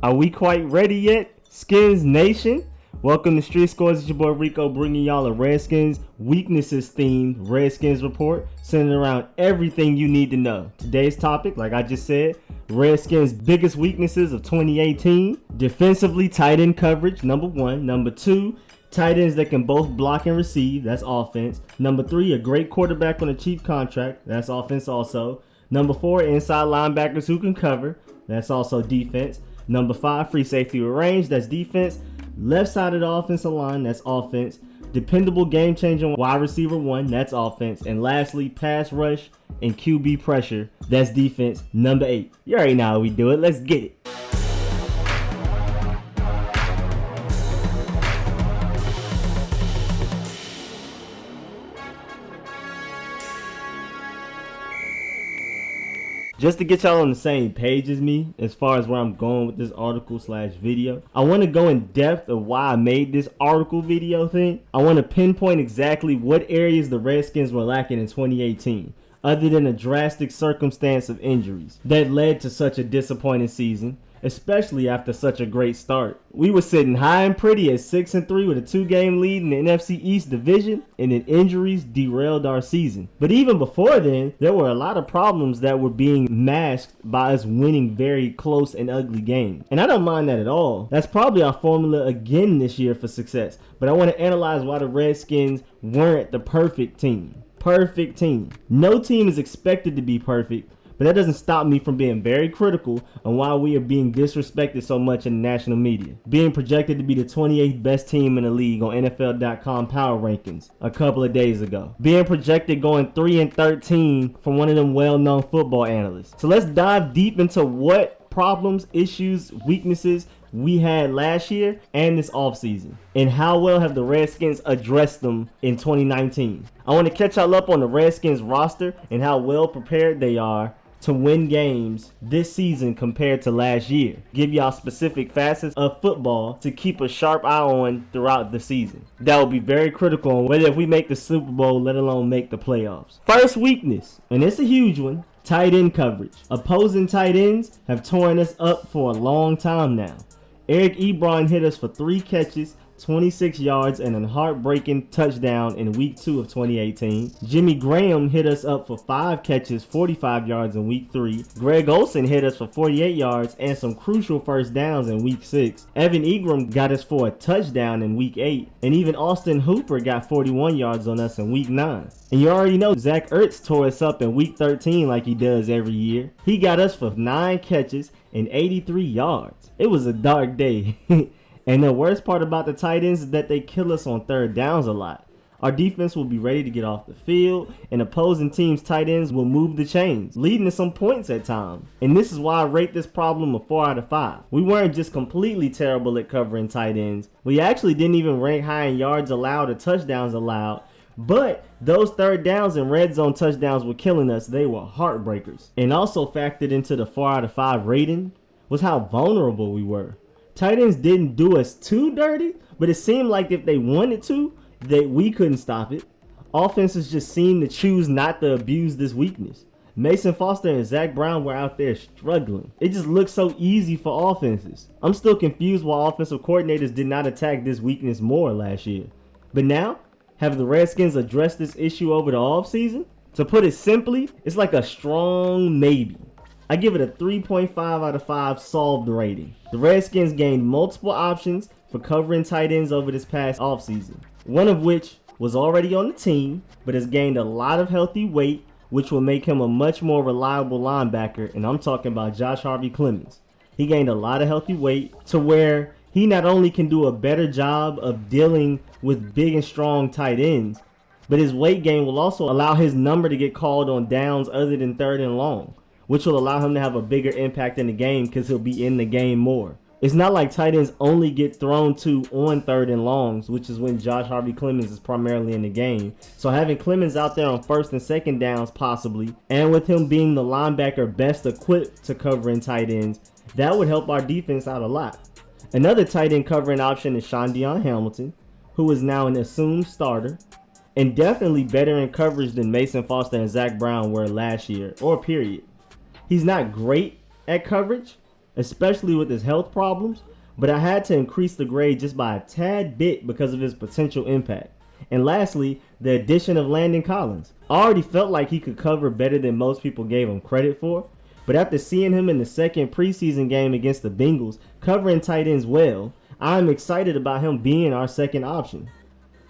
Are we quite ready yet, Skins Nation? Welcome to Street Scores. It's your boy Rico bringing y'all a Redskins weaknesses themed Redskins Report centered around everything you need to know. Today's topic, like I just said, Redskins' biggest weaknesses of 2018. Defensively, tight end coverage, number one. Number two, tight ends that can both block and receive, that's offense. Number three, a great quarterback on a cheap contract, that's offense also. Number four, inside linebackers who can cover, that's also defense. Number five, free safety with range, that's defense. Left side of the offensive line, that's offense. Dependable game-changing wide receiver one, that's offense. And lastly, pass rush and QB pressure, that's defense. Number 8. You already know how we do it. Let's get it. Just to get y'all on the same page as me as far as where I'm going with this article / video, I want to go in depth of why I made this article video thing. I want to pinpoint exactly what areas the Redskins were lacking in 2018, other than a drastic circumstance of injuries that led to such a disappointing season, especially after such a great start. We were sitting high and pretty at 6-3 with a 2-game lead in the NFC East division, and then injuries derailed our season. But even before then, there were a lot of problems that were being masked by us winning very close and ugly games. And I don't mind that at all. That's probably our formula again this year for success. But I want to analyze why the Redskins weren't the perfect team. Perfect team. No team is expected to be perfect. But that doesn't stop me from being very critical on why we are being disrespected so much in the national media. Being projected to be the 28th best team in the league on NFL.com power rankings a couple of days ago. Being projected going 3-13 from one of them well-known football analysts. So let's dive deep into what problems, issues, weaknesses we had last year and this offseason, and how well have the Redskins addressed them in 2019. I want to catch y'all up on the Redskins roster and how well prepared they are to win games this season compared to last year. Give y'all specific facets of football to keep a sharp eye on throughout the season. That will be very critical on whether if we make the Super Bowl, let alone make the playoffs. First weakness, and it's a huge one, tight end coverage. Opposing tight ends have torn us up for a long time now. Eric Ebron hit us for 3 catches, 26 yards, and a heartbreaking touchdown in week 2 of 2018. Jimmy Graham hit us up for 5 catches, 45 yards in week 3. Greg Olsen hit us for 48 yards and some crucial first downs in week 6. Evan Ingram got us for a touchdown in week 8. And even Austin Hooper got 41 yards on us in week 9. And you already know Zach Ertz tore us up in week 13 like he does every year. He got us for 9 catches and 83 yards. It was a dark day. And the worst part about the tight ends is that they kill us on third downs a lot. Our defense will be ready to get off the field, and opposing teams' tight ends will move the chains, leading to some points at times. And this is why I rate this problem a 4 out of 5. We weren't just completely terrible at covering tight ends. We actually didn't even rank high in yards allowed or touchdowns allowed. But those third downs and red zone touchdowns were killing us. They were heartbreakers. And also factored into the 4 out of 5 rating was how vulnerable we were. Tight ends didn't do us too dirty, but it seemed like if they wanted to, that we couldn't stop it. Offenses just seemed to choose not to abuse this weakness. Mason Foster and Zach Brown were out there struggling. It just looked so easy for offenses. I'm still confused why offensive coordinators did not attack this weakness more last year. But now, have the Redskins addressed this issue over the offseason? To put it simply, it's like a strong maybe. I give it a 3.5 out of 5 solved rating. The Redskins gained multiple options for covering tight ends over this past offseason, one of which was already on the team, but has gained a lot of healthy weight, which will make him a much more reliable linebacker, and I'm talking about Josh Harvey-Clemens. He gained a lot of healthy weight to where he not only can do a better job of dealing with big and strong tight ends, but his weight gain will also allow his number to get called on downs other than 3rd and long, which will allow him to have a bigger impact in the game because he'll be in the game more. It's not like tight ends only get thrown to on 3rd and longs, which is when Josh Harvey-Clemens is primarily in the game. So having Clemens out there on 1st and 2nd downs possibly, and with him being the linebacker best equipped to covering tight ends, that would help our defense out a lot. Another tight end covering option is Shondion Hamilton, who is now an assumed starter, and definitely better in coverage than Mason Foster and Zach Brown were last year, or period. He's not great at coverage, especially with his health problems, but I had to increase the grade just by a tad bit because of his potential impact. And lastly, the addition of Landon Collins. I already felt like he could cover better than most people gave him credit for, but after seeing him in the second preseason game against the Bengals covering tight ends well, I'm excited about him being our second option.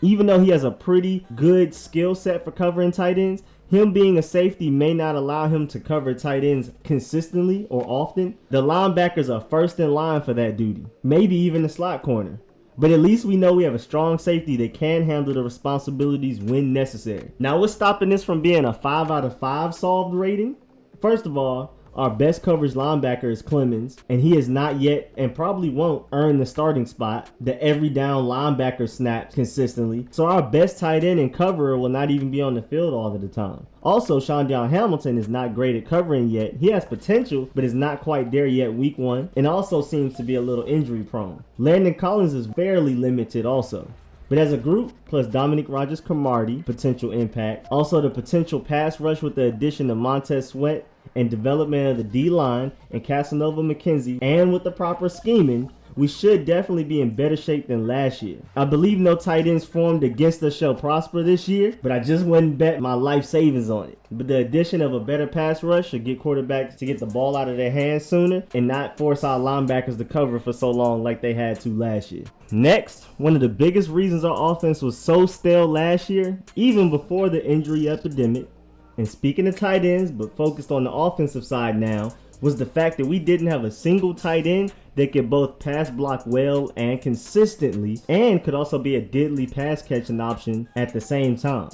Even though he has a pretty good skill set for covering tight ends, him being a safety may not allow him to cover tight ends consistently or often. The linebackers are first in line for that duty, maybe even the slot corner. But at least we know we have a strong safety that can handle the responsibilities when necessary. Now, what's stopping this from being a 5 out of 5 solved rating? First of all, our best coverage linebacker is Clemens, and he has not yet and probably won't earn the starting spot. The every down linebacker snaps consistently, so our best tight end and coverer will not even be on the field all of the time. Also, Shondion Hamilton is not great at covering yet. He has potential, but is not quite there yet week 1, and also seems to be a little injury prone. Landon Collins is fairly limited also. But as a group, plus Dominique Rodgers-Cromartie, potential impact, also the potential pass rush with the addition of Montez Sweat and development of the D-line and Casanova McKenzie, and with the proper scheming, we should definitely be in better shape than last year. I believe no tight ends formed against us shall prosper this year, but I just wouldn't bet my life savings on it. But the addition of a better pass rush should get quarterbacks to get the ball out of their hands sooner and not force our linebackers to cover for so long like they had to last year. Next, one of the biggest reasons our offense was so stale last year, even before the injury epidemic, and speaking of tight ends but focused on the offensive side now, was the fact that we didn't have a single tight end that could both pass block well and consistently, and could also be a deadly pass catching option at the same time.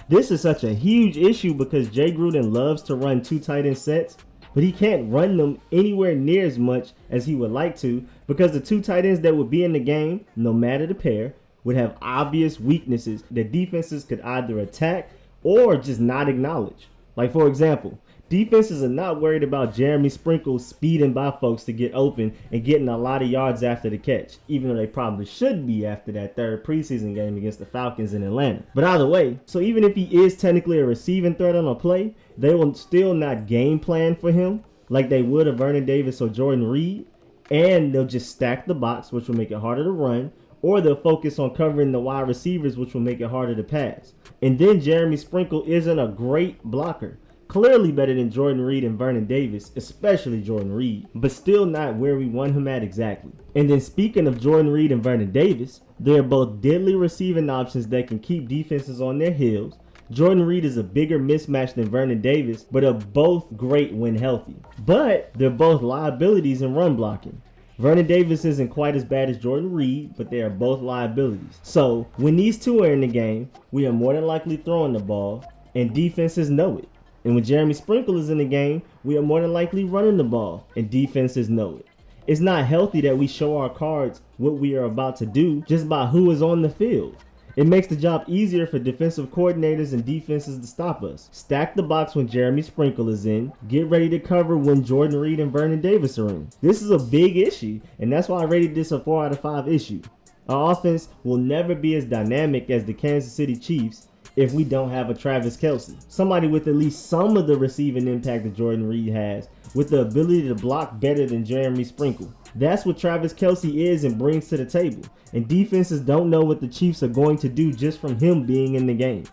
This is such a huge issue because Jay Gruden loves to run 2 tight end sets, but he can't run them anywhere near as much as he would like to because the 2 tight ends that would be in the game, no matter the pair, would have obvious weaknesses that defenses could either attack or just not acknowledge. Like, for example, defenses are not worried about Jeremy Sprinkle speeding by folks to get open and getting a lot of yards after the catch, even though they probably should be after that third preseason game against the Falcons in Atlanta. But either way, so even if he is technically a receiving threat on a play, they will still not game plan for him like they would of Vernon Davis or Jordan Reed, and they'll just stack the box, which will make it harder to run, or they'll focus on covering the wide receivers, which will make it harder to pass. And then Jeremy Sprinkle isn't a great blocker. Clearly better than Jordan Reed and Vernon Davis, especially Jordan Reed, but still not where we want him at exactly. And then speaking of Jordan Reed and Vernon Davis, they're both deadly receiving options that can keep defenses on their heels. Jordan Reed is a bigger mismatch than Vernon Davis, but are both great when healthy. But they're both liabilities in run blocking. Vernon Davis isn't quite as bad as Jordan Reed, but they are both liabilities. So when these two are in the game, we are more than likely throwing the ball, and defenses know it. And when Jeremy Sprinkle is in the game, we are more than likely running the ball, and defenses know it. It's not healthy that we show our cards what we are about to do just by who is on the field. It makes the job easier for defensive coordinators and defenses to stop us. Stack the box when Jeremy Sprinkle is in. Get ready to cover when Jordan Reed and Vernon Davis are in. This is a big issue, and that's why I rated this a 4 out of 5 issue. Our offense will never be as dynamic as the Kansas City Chiefs if we don't have a Travis Kelce. Somebody with at least some of the receiving impact that Jordan Reed has, with the ability to block better than Jeremy Sprinkle. That's what Travis Kelce is and brings to the table. And defenses don't know what the Chiefs are going to do just from him being in the game.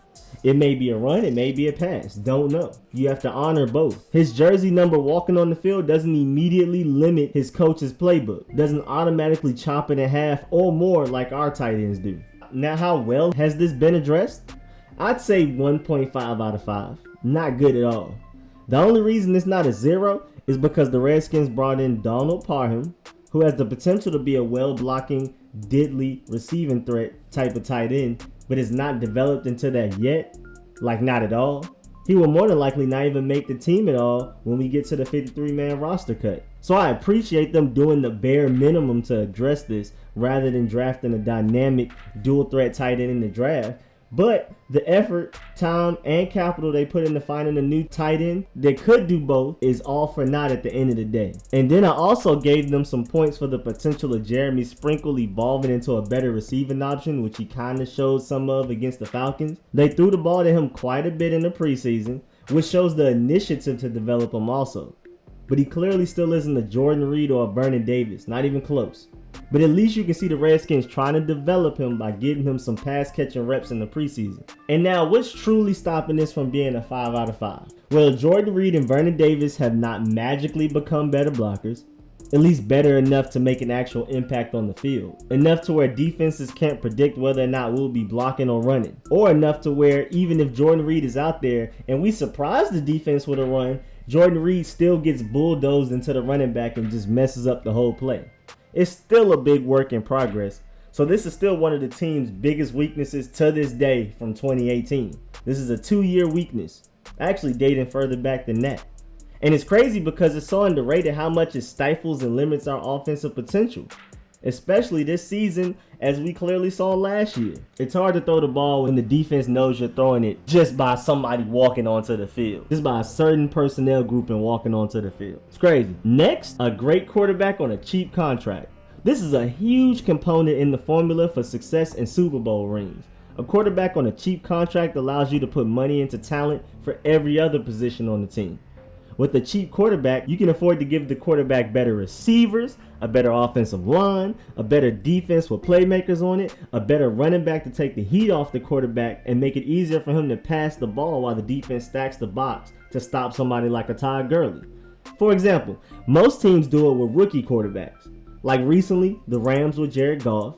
It may be a run, it may be a pass. Don't know. You have to honor both. His jersey number walking on the field doesn't immediately limit his coach's playbook. Doesn't automatically chop it in half or more like our tight ends do. Now, how well has this been addressed? I'd say 1.5 out of 5. Not good at all. The only reason it's not a 0 is because the Redskins brought in Donald Parham, who has the potential to be a well-blocking, deadly receiving threat type of tight end, but is not developed into that yet. Like, not at all. He will more than likely not even make the team at all when we get to the 53-man roster cut. So I appreciate them doing the bare minimum to address this rather than drafting a dynamic dual threat tight end in the draft. But the effort, time, and capital they put into finding a new tight end that could do both is all for naught at the end of the day. And then I also gave them some points for the potential of Jeremy Sprinkle evolving into a better receiving option, which he kind of showed some of against the Falcons. They threw the ball to him quite a bit in the preseason, which shows the initiative to develop him also. but he clearly still isn't a Jordan Reed or a Vernon Davis, not even close. But at least you can see the Redskins trying to develop him by getting him some pass catching reps in the preseason. And now, what's truly stopping this from being a 5 out of 5? Well, Jordan Reed and Vernon Davis have not magically become better blockers, at least better enough to make an actual impact on the field. Enough to where defenses can't predict whether or not we'll be blocking or running. Or enough to where even if Jordan Reed is out there and we surprise the defense with a run, Jordan Reed still gets bulldozed into the running back and just messes up the whole play. It's still a big work in progress. So this is still one of the team's biggest weaknesses to this day from 2018. This is a 2-year weakness, actually dating further back than that. And it's crazy because it's so underrated how much it stifles and limits our offensive potential, especially this season as we clearly saw last year. It's hard to throw the ball when the defense knows you're throwing it just by somebody walking onto the field, just by a certain personnel group and walking onto the field. It's crazy. Next, a great quarterback on a cheap contract. This is a huge component in the formula for success in Super Bowl rings. A quarterback on a cheap contract allows you to put money into talent for every other position on the team. With a cheap quarterback, you can afford to give the quarterback better receivers, a better offensive line, a better defense with playmakers on it, a better running back to take the heat off the quarterback and make it easier for him to pass the ball while the defense stacks the box to stop somebody like a Todd Gurley. For example, most teams do it with rookie quarterbacks. Like recently, the Rams with Jared Goff.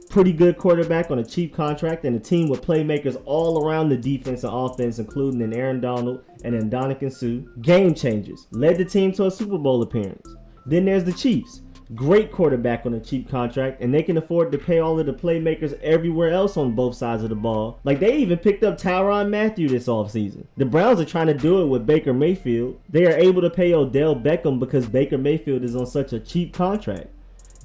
Pretty good quarterback on a cheap contract and a team with playmakers all around the defense and offense, including an Aaron Donald and an Ndamukong Suh. Game changers. Led the team to a Super Bowl appearance. Then there's the Chiefs. Great quarterback on a cheap contract, and they can afford to pay all of the playmakers everywhere else on both sides of the ball. Like they even picked up Tyrann Mathieu this offseason. The Browns are trying to do it with Baker Mayfield. They are able to pay Odell Beckham because Baker Mayfield is on such a cheap contract.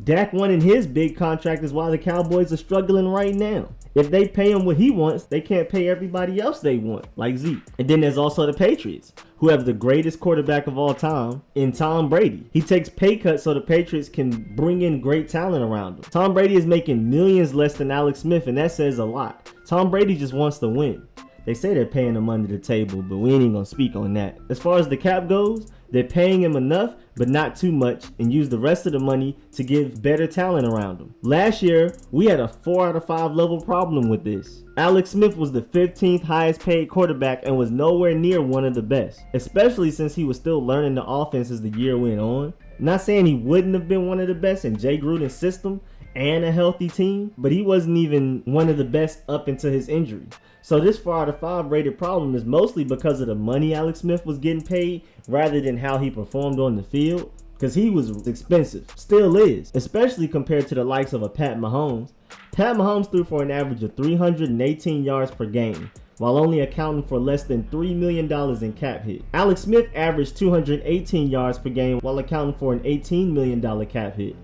Dak wanting his big contract is why the Cowboys are struggling right now. If they pay him what he wants, they can't pay everybody else they want, like Zeke. And then there's also the Patriots, who have the greatest quarterback of all time in Tom Brady. He takes pay cuts so the Patriots can bring in great talent around him. Tom Brady is making millions less than Alex Smith, and that says a lot. Tom Brady just wants to win. They say they're paying him under the table, but we ain't gonna speak on that. As far as the cap goes, they're paying him enough, but not too much, and use the rest of the money to give better talent around him. Last year, we had a 4 out of 5 level problem with this. Alex Smith was the 15th highest paid quarterback and was nowhere near one of the best, especially since he was still learning the offense as the year went on. Not saying he wouldn't have been one of the best in Jay Gruden's system and a healthy team, but he wasn't even one of the best up until his injury. So this 4 out of 5 rated problem is mostly because of the money Alex Smith was getting paid rather than how he performed on the field, because he was expensive, still is, especially compared to the likes of a Pat Mahomes. Pat Mahomes threw for an average of 318 yards per game, while only accounting for less than $3 million in cap hit. Alex Smith averaged 218 yards per game while accounting for an $18 million cap hit.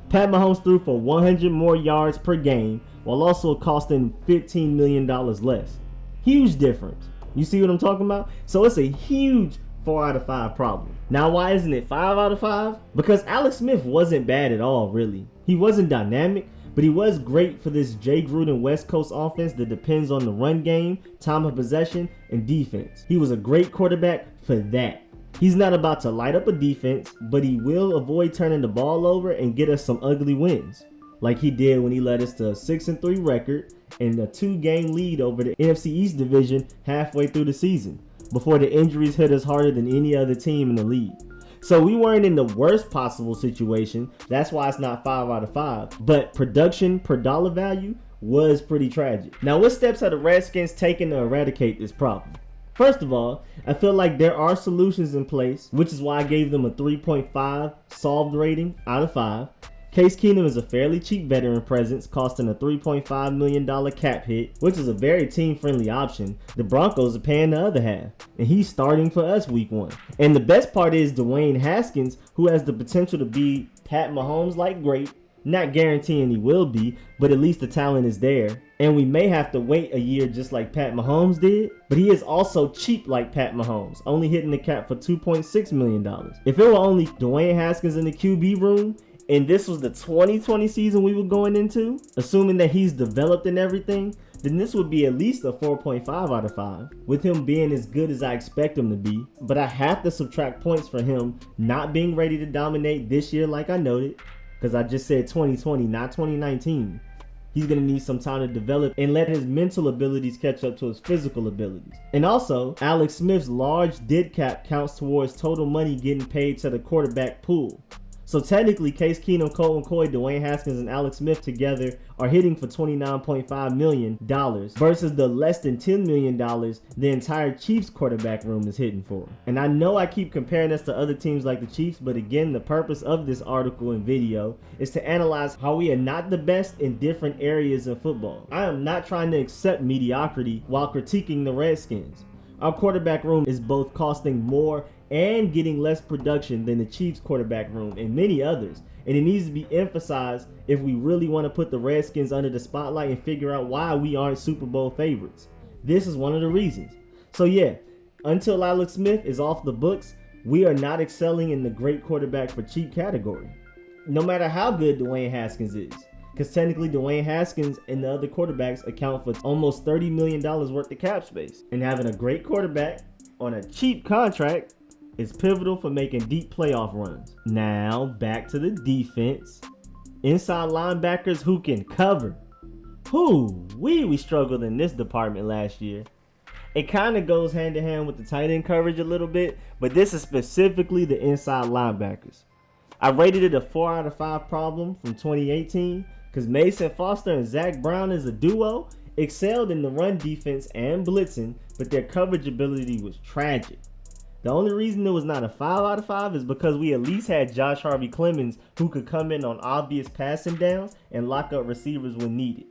Pat Mahomes threw for 100 more yards per game while also costing $15 million less. Huge difference. You see what I'm talking about? So it's a huge 4 out of 5 problem. Now why isn't it 5 out of 5? Because Alex Smith wasn't bad at all, really. He wasn't dynamic, but he was great for this Jay Gruden West Coast offense that depends on the run game, time of possession, and defense. He was a great quarterback for that. He's not about to light up a defense, but he will avoid turning the ball over and get us some ugly wins, like he did when he led us to a 6-3 record and a 2-game lead over the NFC East division halfway through the season, before the injuries hit us harder than any other team in the league. So we weren't in the worst possible situation. That's why it's not 5 out of 5. But production per dollar value was pretty tragic. Now, what steps are the Redskins taking to eradicate this problem? First of all, I feel like there are solutions in place, which is why I gave them a 3.5 solved rating out of 5. Case Keenum is a fairly cheap veteran presence, costing a $3.5 million cap hit, which is a very team-friendly option. The Broncos are paying the other half, and he's starting for us week 1. And the best part is Dwayne Haskins, who has the potential to be Pat Mahomes-like great. Not guaranteeing he will be, but at least the talent is there. And we may have to wait a year just like Pat Mahomes did, but he is also cheap like Pat Mahomes, only hitting the cap for $2.6 million. If it were only Dwayne Haskins in the QB room, and this was the 2020 season we were going into, assuming that he's developed and everything, then this would be at least a 4.5 out of 5, with him being as good as I expect him to be. But I have to subtract points for him not being ready to dominate this year like I noted, because I just said 2020, not 2019. He's going to need some time to develop and let his mental abilities catch up to his physical abilities. And also, Alex Smith's large dead cap counts towards total money getting paid to the quarterback pool. So technically, Case Keenum, Colt McCoy, Dwayne Haskins, and Alex Smith together are hitting for $29.5 million versus the less than $10 million the entire Chiefs quarterback room is hitting for. And I know I keep comparing us to other teams like the Chiefs, but again, the purpose of this article and video is to analyze how we are not the best in different areas of football. I am not trying to accept mediocrity while critiquing the Redskins. Our quarterback room is both costing more and getting less production than the Chiefs quarterback room and many others. And it needs to be emphasized if we really want to put the Redskins under the spotlight and figure out why we aren't Super Bowl favorites. This is one of the reasons. So yeah, until Alex Smith is off the books, we are not excelling in the great quarterback for cheap category. No matter how good Dwayne Haskins is. Because technically Dwayne Haskins and the other quarterbacks account for almost $30 million worth of cap space. And having a great quarterback on a cheap contract is pivotal for making deep playoff runs. Now, back to the defense. Inside linebackers who can cover. We struggled in this department last year. It kind of goes hand in hand with the tight end coverage a little bit, but this is specifically the inside linebackers. I rated it a 4 out of 5 problem from 2018 because Mason Foster and Zach Brown as a duo excelled in the run defense and blitzing, but their coverage ability was tragic. The only reason it was not a 5 out of 5 is because we at least had Josh Harvey-Clemens who could come in on obvious passing downs and lock up receivers when needed.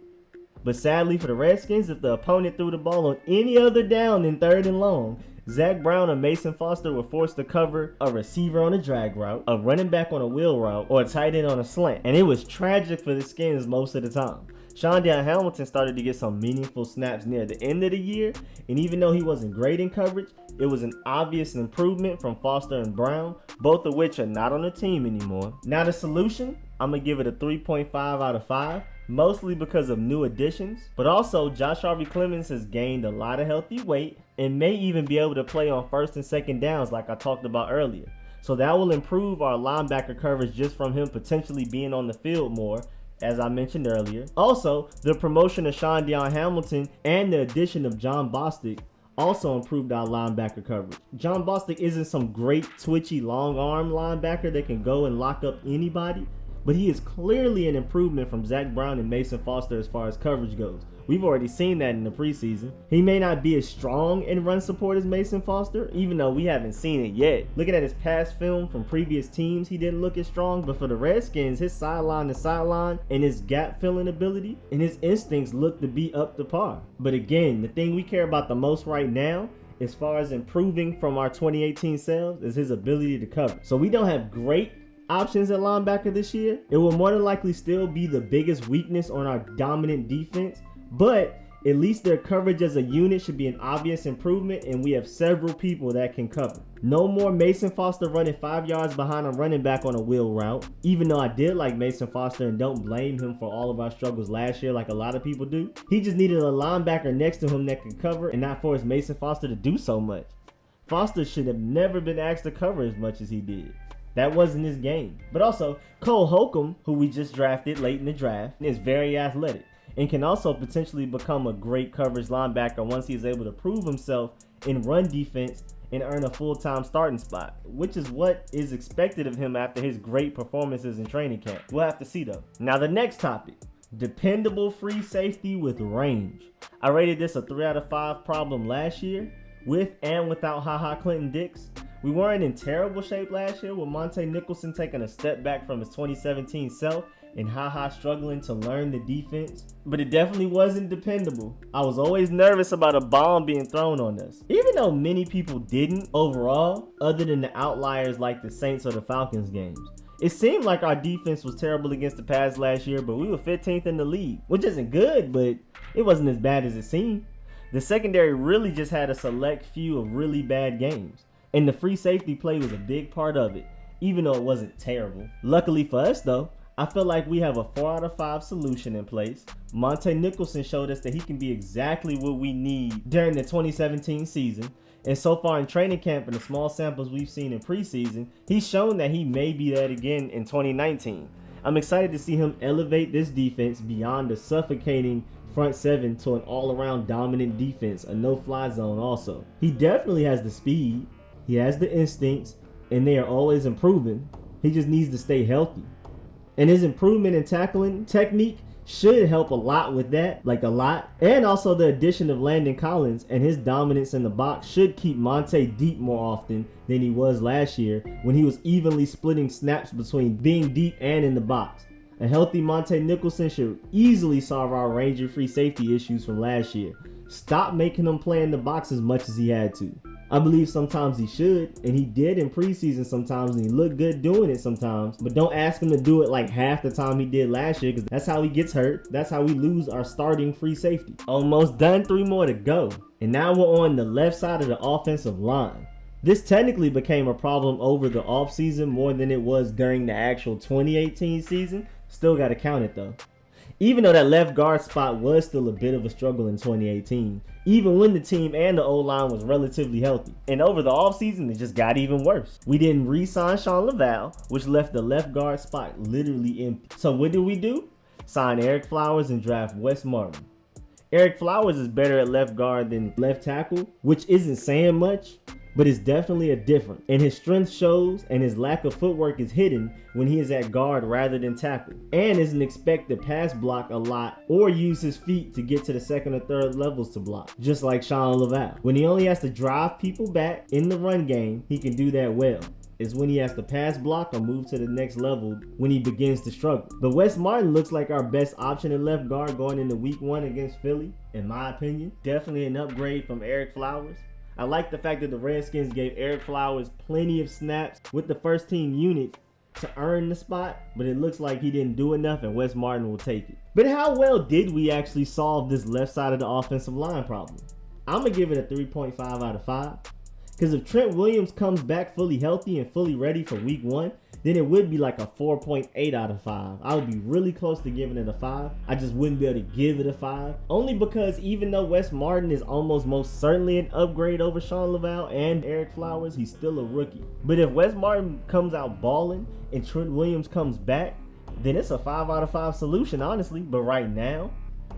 But sadly for the Redskins, if the opponent threw the ball on any other down than 3rd and long, Zach Brown and Mason Foster were forced to cover a receiver on a drag route, a running back on a wheel route, or a tight end on a slant. And it was tragic for the Skins most of the time. Sean Hamilton started to get some meaningful snaps near the end of the year, and even though he wasn't great in coverage, it was an obvious improvement from Foster and Brown, both of which are not on the team anymore. Now the solution, I'm going to give it a 3.5 out of 5, mostly because of new additions, but also Josh Harvey-Clemens has gained a lot of healthy weight and may even be able to play on 1st and 2nd downs like I talked about earlier. So that will improve our linebacker coverage just from him potentially being on the field more, as I mentioned earlier. Also, the promotion of Sean Hamilton and the addition of John Bostic also improved our linebacker coverage. John Bostic isn't some great twitchy long arm linebacker that can go and lock up anybody, but he is clearly an improvement from Zach Brown and Mason Foster as far as coverage goes. We've already seen that in the preseason. He may not be as strong in run support as Mason Foster, even though we haven't seen it yet. Looking at his past film from previous teams, he didn't look as strong, but for the Redskins, his sideline to sideline and his gap filling ability and his instincts look to be up to par. But again, the thing we care about the most right now, as far as improving from our 2018 selves, is his ability to cover. So we don't have great options at linebacker this year. It will more than likely still be the biggest weakness on our dominant defense, but at least their coverage as a unit should be an obvious improvement, and we have several people that can cover. No more Mason Foster running 5 yards behind a running back on a wheel route, even though I did like Mason Foster and don't blame him for all of our struggles last year like a lot of people do. He just needed a linebacker next to him that could cover and not force Mason Foster to do so much. Foster should have never been asked to cover as much as he did. That wasn't his game. But also, Cole Holcomb, who we just drafted late in the draft, is very athletic and can also potentially become a great coverage linebacker once he is able to prove himself in run defense and earn a full-time starting spot, which is what is expected of him after his great performances in training camp. We'll have to see though. Now the next topic, dependable free safety with range. I rated this a 3 out of 5 problem last year, with and without Clinton Dix. We weren't in terrible shape last year with Monte Nicholson taking a step back from his 2017 self and struggling to learn the defense, but it definitely wasn't dependable. I was always nervous about a bomb being thrown on us, even though many people didn't overall, other than the outliers like the Saints or the Falcons games. It seemed like our defense was terrible against the pass last year, but we were 15th in the league, which isn't good, but it wasn't as bad as it seemed. The secondary really just had a select few of really bad games, and the free safety play was a big part of it. even though it wasn't terrible. Luckily for us though, I feel like we have a 4 out of 5 solution in place. Monte Nicholson showed us that he can be exactly what we need during the 2017 season. And so far in training camp and the small samples we've seen in preseason, he's shown that he may be that again in 2019. I'm excited to see him elevate this defense beyond the suffocating front seven to an all-around dominant defense, a no-fly zone also. He definitely has the speed, he has the instincts, and they are always improving. He just needs to stay healthy. And his improvement in tackling technique should help a lot with that, like a lot. And also the addition of Landon Collins and his dominance in the box should keep Monte deep more often than he was last year when he was evenly splitting snaps between being deep and in the box. A healthy Monte Nicholson should easily solve our Ranger free safety issues from last year. Stop making him play in the box as much as he had to. I believe sometimes he should, and he did in preseason sometimes, and he looked good doing it sometimes, but don't ask him to do it like half the time he did last year, because that's how he gets hurt. That's how we lose our starting free safety. Almost done, 3 more to go. And now we're on the left side of the offensive line. This technically became a problem over the offseason more than it was during the actual 2018 season. Still gotta count it though. Even though that left guard spot was still a bit of a struggle in 2018, even when the team and the O-line was relatively healthy. And over the offseason, it just got even worse. We didn't re-sign Sean Laval, which left the left guard spot literally empty. So what did we do? Sign Eric Flowers and draft Wes Martin. Eric Flowers is better at left guard than left tackle, which isn't saying much, but it's definitely a difference. And his strength shows, and his lack of footwork is hidden when he is at guard rather than tackle, and isn't expected to pass block a lot or use his feet to get to the second or third levels to block, just like Sean Laval. When he only has to drive people back in the run game, he can do that well. It's when he has to pass block or move to the next level when he begins to struggle. But Wes Martin looks like our best option at left guard going into week 1 against Philly, in my opinion. Definitely an upgrade from Eric Flowers. I like the fact that the Redskins gave Eric Flowers plenty of snaps with the first team unit to earn the spot, but it looks like he didn't do enough and Wes Martin will take it. But how well did we actually solve this left side of the offensive line problem? I'm going to give it a 3.5 out of 5. Because if Trent Williams comes back fully healthy and fully ready for week 1, then it would be like a 4.8 out of 5. I would be really close to giving it a 5. I just wouldn't be able to give it a 5. Only because even though Wes Martin is almost most certainly an upgrade over Sean Laval and Eric Flowers, he's still a rookie. But if Wes Martin comes out balling and Trent Williams comes back, then it's a 5 out of 5 solution, honestly. But right now,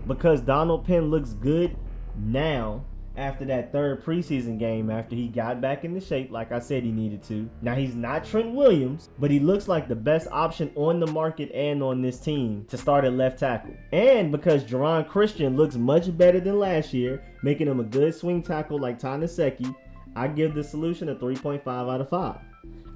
because Donald Penn looks good now, after that third preseason game, after he got back into shape like I said he needed to. Now he's not Trent Williams, but he looks like the best option on the market and on this team to start at left tackle. And because Jerron Christian looks much better than last year, making him a good swing tackle like Tanaseki, I give the solution a 3.5 out of 5.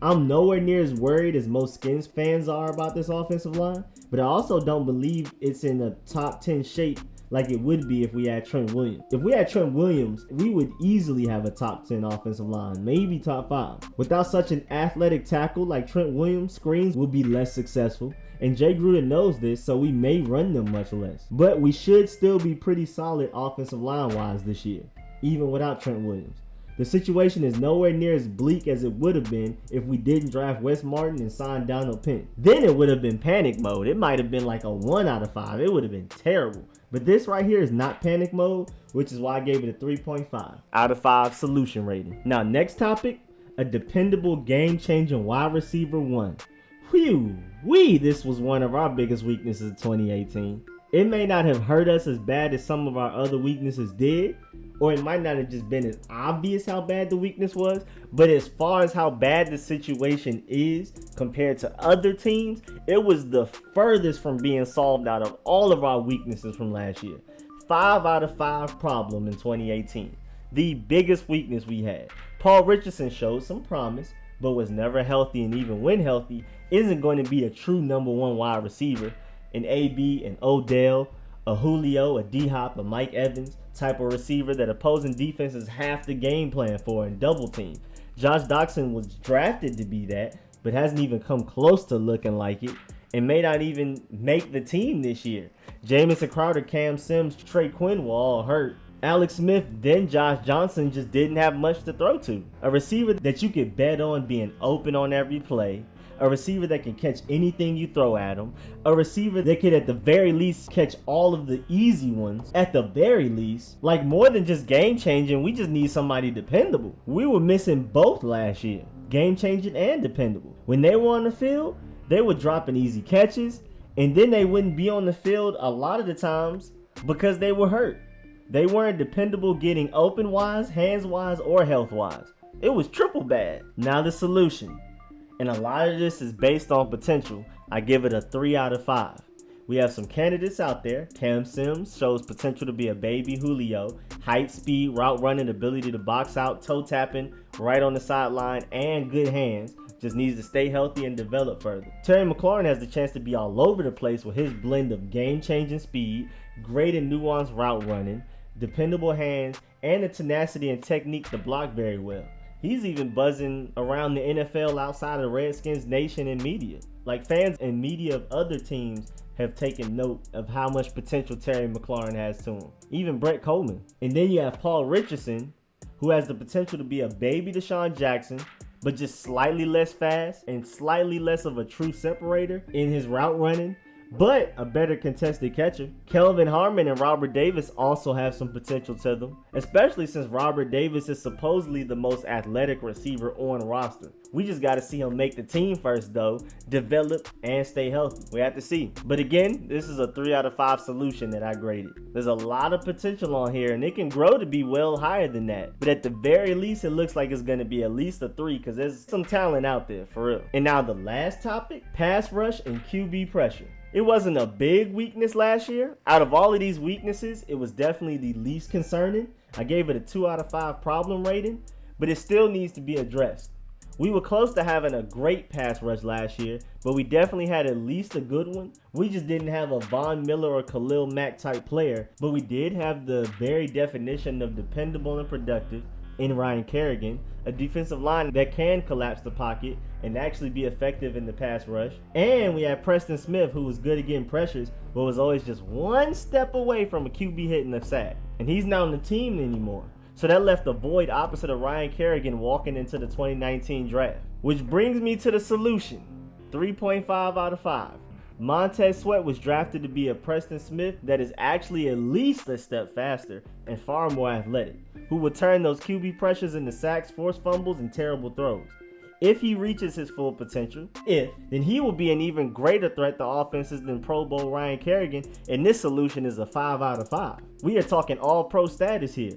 I'm nowhere near as worried as most Skins fans are about this offensive line, but I also don't believe it's in a top 10 shape like it would be if we had Trent Williams. If we had Trent Williams, we would easily have a top 10 offensive line, maybe top 5. Without such an athletic tackle like Trent Williams, screens will be less successful. And Jay Gruden knows this, so we may run them much less. But we should still be pretty solid offensive line-wise this year, even without Trent Williams. The situation is nowhere near as bleak as it would have been if we didn't draft Wes Martin and sign Donald Penn. Then it would have been panic mode. It might have been like a 1 out of 5. It would have been terrible. But this right here is not panic mode, which is why I gave it a 3.5 out of 5 solution rating. Now, next topic, a dependable game-changing wide receiver 1. Whew-wee, this was one of our biggest weaknesses in 2018. It may not have hurt us as bad as some of our other weaknesses did, or it might not have just been as obvious how bad the weakness was, but as far as how bad the situation is compared to other teams, it was the furthest from being solved out of all of our weaknesses from last year. 5 out of 5 problem in 2018. The biggest weakness we had. Paul Richardson showed some promise, but was never healthy, and even when healthy, isn't going to be a true number 1 wide receiver. An AB, an Odell, a Julio, a D-Hop, a Mike Evans type of receiver that opposing defenses have to game plan for and double team. Josh Doctson was drafted to be that, but hasn't even come close to looking like it, and may not even make the team this year. Jamison Crowder, Cam Sims, Trey Quinn were all hurt. Alex Smith, then Josh Johnson just didn't have much to throw to. A receiver that you could bet on being open on every play, a receiver that can catch anything you throw at him, a receiver that could at the very least catch all of the easy ones, at the very least. Like, more than just game changing, we just need somebody dependable. We were missing both last year, game changing and dependable. When they were on the field, they were dropping easy catches, and then they wouldn't be on the field a lot of the times because they were hurt. They weren't dependable getting open wise, hands wise, or health wise. It was triple bad. Now the solution, and a lot of this is based on potential, I give it a 3 out of 5. We have some candidates out there. Cam Sims shows potential to be a baby Julio. Height, speed, route running, ability to box out, toe tapping, right on the sideline, and good hands. Just needs to stay healthy and develop further. Terry McLaurin has the chance to be all over the place with his blend of game-changing speed, great and nuanced route running, dependable hands, and the tenacity and technique to block very well. He's even buzzing around the NFL outside of the Redskins nation and media. Like, fans and media of other teams have taken note of how much potential Terry McLaurin has to him. Even Brett Coleman. And then you have Paul Richardson, who has the potential to be a baby Deshaun Jackson, but just slightly less fast and slightly less of a true separator in his route running, but a better contested catcher. Kelvin Harmon and Robert Davis also have some potential to them, especially since Robert Davis is supposedly the most athletic receiver on roster. We just got to see him make the team first though, develop, and stay healthy. We have to see. But again, this is a 3 out of 5 solution that I graded. There's a lot of potential on here, and it can grow to be well higher than that. But at the very least, it looks like it's going to be at least a 3 because there's some talent out there for real. And now the last topic, pass rush and QB pressure. It wasn't a big weakness last year. Out of all of these weaknesses, it was definitely the least concerning. I gave it a 2 out of 5 problem rating, but it still needs to be addressed. We were close to having a great pass rush last year, but we definitely had at least a good one. We just didn't have a Von Miller or Khalil Mack type player, but we did have the very definition of dependable and productive in Ryan Kerrigan, a defensive line that can collapse the pocket and actually be effective in the pass rush. And we had Preston Smith, who was good at getting pressures, but was always just one step away from a QB hitting a sack. And he's not on the team anymore. So that left a void opposite of Ryan Kerrigan walking into the 2019 draft. Which brings me to the solution. 3.5 out of 5. Montez Sweat was drafted to be a Preston Smith that is actually at least a step faster and far more athletic, who will turn those QB pressures into sacks, forced fumbles, and terrible throws. If he reaches his full potential, then he will be an even greater threat to offenses than Pro Bowl Ryan Kerrigan, and this solution is a 5 out of 5. We are talking all-pro status here.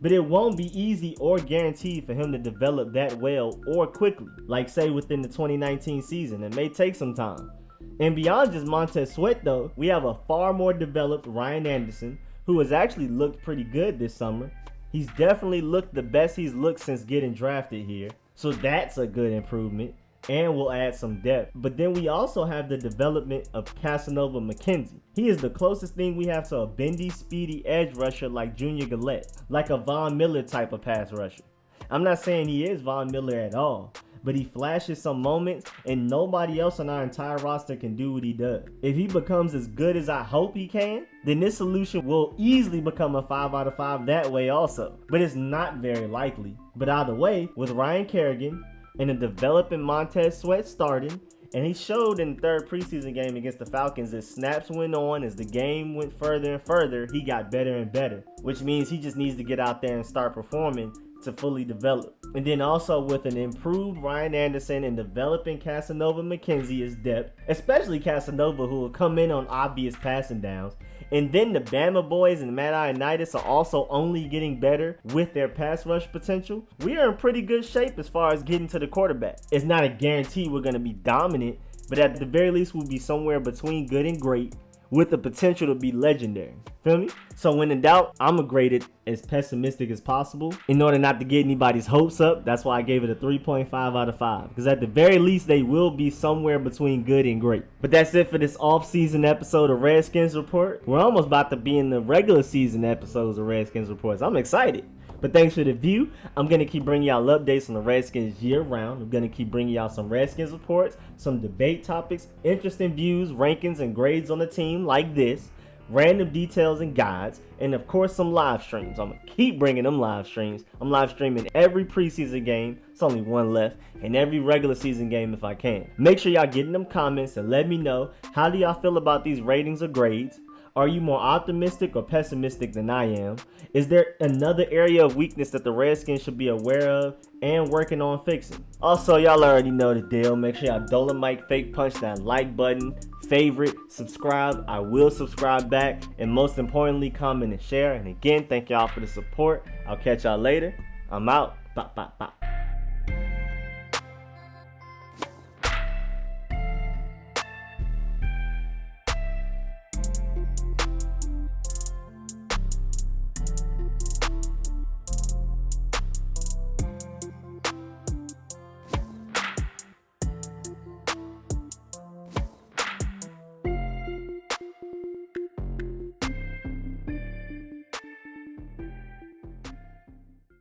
But it won't be easy or guaranteed for him to develop that well or quickly, like say within the 2019 season. It may take some time. And beyond just Montez Sweat though, we have a far more developed Ryan Anderson, who has actually looked pretty good this summer. He's definitely looked the best he's looked since getting drafted here. So that's a good improvement and will add some depth. But then we also have the development of Casanova McKenzie. He is the closest thing we have to a bendy, speedy edge rusher like Junior Gillette, like a Von Miller type of pass rusher. I'm not saying he is Von Miller at all, but he flashes some moments and nobody else on our entire roster can do what he does. If he becomes as good as I hope he can, then this solution will easily become a 5 out of 5 that way also. But it's not very likely. But either way, with Ryan Kerrigan and a developing Montez Sweat starting, and he showed in the third preseason game against the Falcons as snaps went on, as the game went further and further, he got better and better, which means he just needs to get out there and start performing to fully develop. And then also with an improved Ryan Anderson and developing Casanova McKenzie as depth, especially Casanova, who will come in on obvious passing downs. And then the Bama boys and Matt Ioannidis are also only getting better with their pass rush potential. We are in pretty good shape as far as getting to the quarterback. It's not a guarantee we're going to be dominant, but at the very least we'll be somewhere between good and great, with the potential to be legendary. Feel me? So when in doubt, I'm gonna grade it as pessimistic as possible in order not to get anybody's hopes up. That's why I gave it a 3.5 out of 5. Because at the very least, they will be somewhere between good and great. But that's it for this off-season episode of Redskins Report. We're almost about to be in the regular season episodes of Redskins Reports. I'm excited. But thanks for the view. I'm going to keep bringing y'all updates on the Redskins year round. I'm going to keep bringing y'all some Redskins reports, some debate topics, interesting views, rankings, and grades on the team like this. random details and guides, and of course some live streams. I'm going to keep bringing them live streams. I'm live streaming every preseason game. It's only one left. And every regular season game if I can. Make sure y'all get in them comments and let me know, how do y'all feel about these ratings or grades? Are you more optimistic or pessimistic than I am? Is there another area of weakness that the Redskins should be aware of and working on fixing? Also, y'all already know the deal. Make sure y'all Dolomite fake punch that like button, favorite, subscribe. I will subscribe back. And most importantly, comment and share. And again, thank y'all for the support. I'll catch y'all later. I'm out. Bop, bop, bop.